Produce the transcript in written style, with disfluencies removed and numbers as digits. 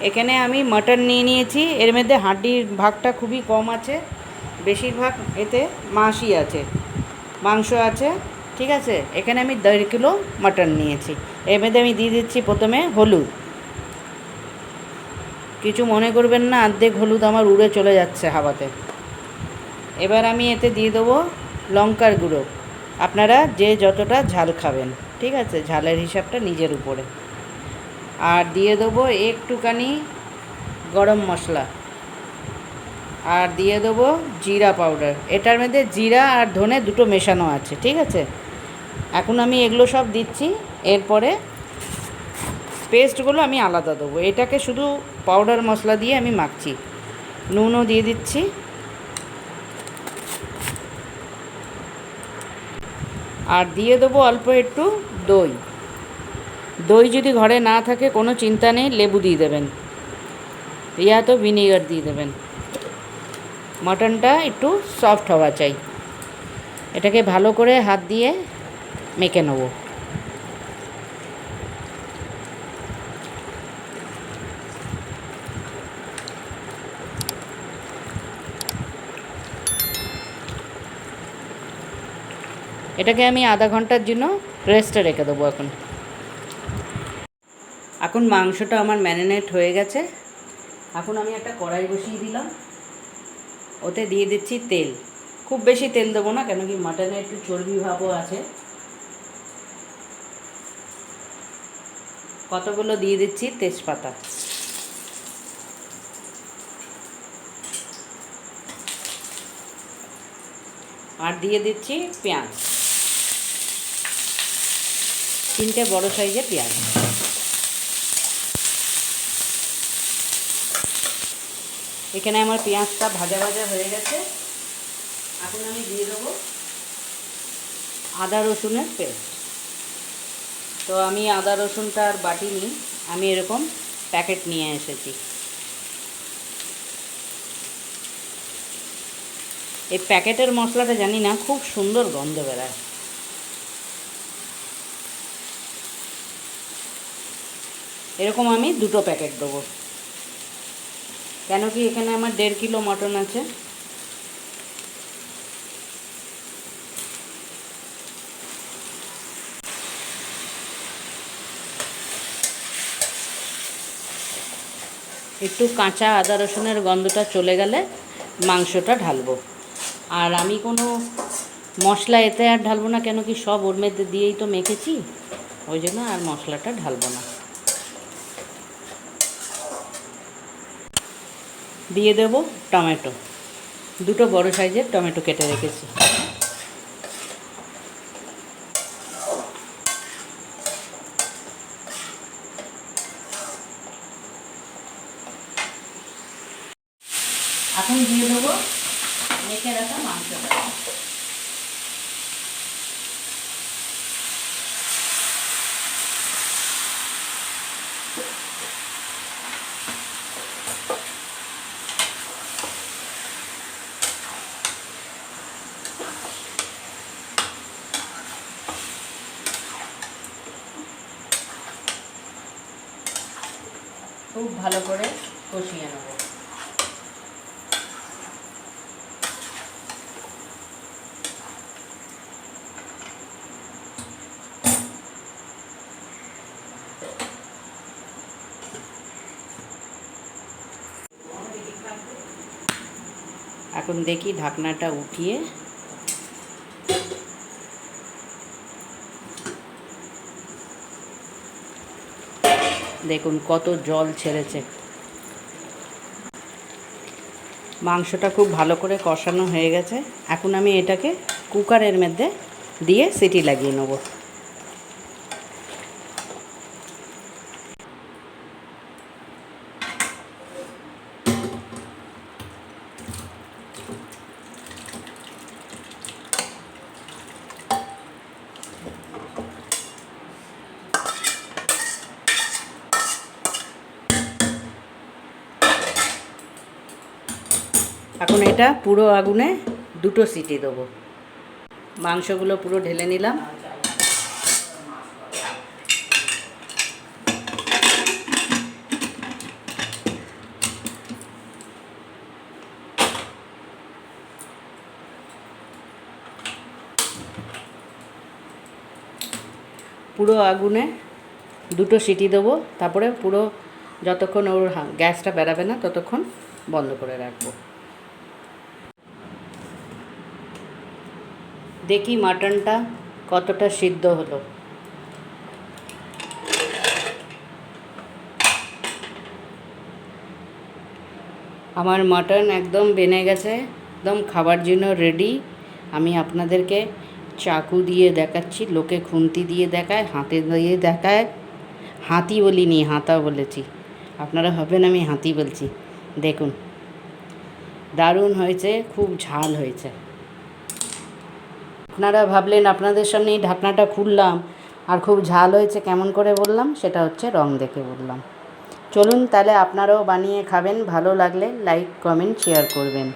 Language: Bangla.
এখানে আমি মাটন নিয়ে নিয়েছি। এর মধ্যে হাড্ডির ভাগটা খুবই কম আছে, বেশিরভাগ এতে মাংসই আছে, মাংস আছে। ঠিক আছে, এখানে আমি 1.5 কিলো মাটন নিয়েছি। এর মধ্যে আমি দিয়ে দিচ্ছি প্রথমে হলুদ। কিছু মনে করবেন না, অর্ধেক হলুদ আমার উড়ে চলে যাচ্ছে হাওয়াতে। এবার আমি এতে দিয়ে দেবো লঙ্কার গুঁড়ো। আপনারা যে যতটা ঝাল খাবেন, ঠিক আছে, ঝালের হিসাবটা নিজের উপরে। আর দিয়ে দেবো একটুখানি গরম মশলা, আর দিয়ে দেবো জিরা পাউডার। এটার মধ্যে জিরা আর ধনে দুটো মেশানো আছে, ঠিক আছে। এখন আমি এগুলো সব দিচ্ছি। এরপরে পেস্টগুলো আমি আলাদা দেবো। এটাকে শুধু পাউডার মশলা দিয়ে আমি মাখছি। নুনও দিয়ে দিচ্ছি। আর দিয়ে দেবো অল্প একটু দই। দই যদি ঘরে না থাকে কোনো চিন্তা নেই, লেবু দিয়ে দেবেন, ইয়া তো ভিনিগার দিয়ে দেবেন। মাটনটা একটু সফট হওয়া চাই। এটাকে ভালো করে হাত দিয়ে মেখে নেব। এটাকে আমি আধা ঘন্টার জন্য রেস্টে রেখে দেবো। এখন মাংসটা আমার ম্যারিনেট হয়ে গেছে। এখন আমি একটা কড়াই বসিয়ে দিলাম, ওতে দিয়ে দিচ্ছি তেল। খুব বেশি তেল দেবো না, কেন কি মাটনে একটু চর্বি ভাবও আছে। কতগুলো দিয়ে দিচ্ছি তেজপাতা। আর দিয়ে দিচ্ছি পেঁয়াজ, 3টে বড় সাইজের পেঁয়াজ। এখানে আমার পেঁয়াজটা ভাজা ভাজা হয়ে গেছে। এখন আমি দিয়ে দেবো আদা রসুনের পেস্ট। তো আমি আদা রসুনটা আর বাটিনি, আমি এরকম প্যাকেট নিয়ে এসেছি। এই প্যাকেটের মশলাটা জানি না, খুব সুন্দর গন্ধ বেরোয়। এরকম আমি 2টো প্যাকেট দেবো, কেন কি এখানে আমার 1.5 কিলো মটন আছে। একটু কাঁচা আদা রসুনের গন্ধটা চলে গেলে মাংসটা ঢালবো। আর আমি কোনো মশলা এতে আর ঢালবো না, কেন কি সব ওর মধ্যে দিয়েই তো মেখেছি, ওই জন্য আর মশলাটা ঢালবো না। দিয়ে দেবো টমেটো, 2টো বড় সাইজের টমেটো কেটে রেখেছি। এখন দিয়ে দেবো মেখে রাখা মাংসটা। খুব ভালো করে কষিয়ে নেব। এখন দেখি ঢাকনাটা উঠিয়ে দেখুন কত জল ছেড়েছে। মাংসটা খুব ভালো করে কষানো হয়ে গেছে। এখন আমি এটাকে কুকারের মধ্যে দিয়ে সিটি লাগিয়ে নেব। এখন এটা পুরো আগুনে 2টো সিটি দেবো। মাংসগুলো পুরো ঢেলে নিলাম। পুরো আগুনে 2টো সিটি দেবো, তারপরে পুরো যতক্ষণ ওর গ্যাসটা বেরাবে না ততক্ষণ বন্ধ করে রাখবো। দেখি মাটনটা কতটা সিদ্ধ হলো। আমার মাটন একদম বেনে গেছে, একদম খাবার জন্য রেডি। আমি আপনাদেরকে চাকু দিয়ে দেখাচ্ছি, লোকে খুন্তি দিয়ে দেখায়, হাতে দিয়ে দেখায়। হাতি বলিনি, হাতা বলেছি, আপনারা ভাবেন আমি হাতি বলছি। দেখুন দারুণ হয়েছে, খুব ঝাল হয়েছে। আপনারা ভাবলেন আপনাদের সামনেই ঢাকনাটা খুললাম আর খুব ঝাল হয়েছে কেমন করে বললাম, সেটা হচ্ছে রং দেখে বললাম। চলুন তাহলে আপনারাও বানিয়ে খাবেন, ভালো লাগলে লাইক কমেন্ট শেয়ার করবেন।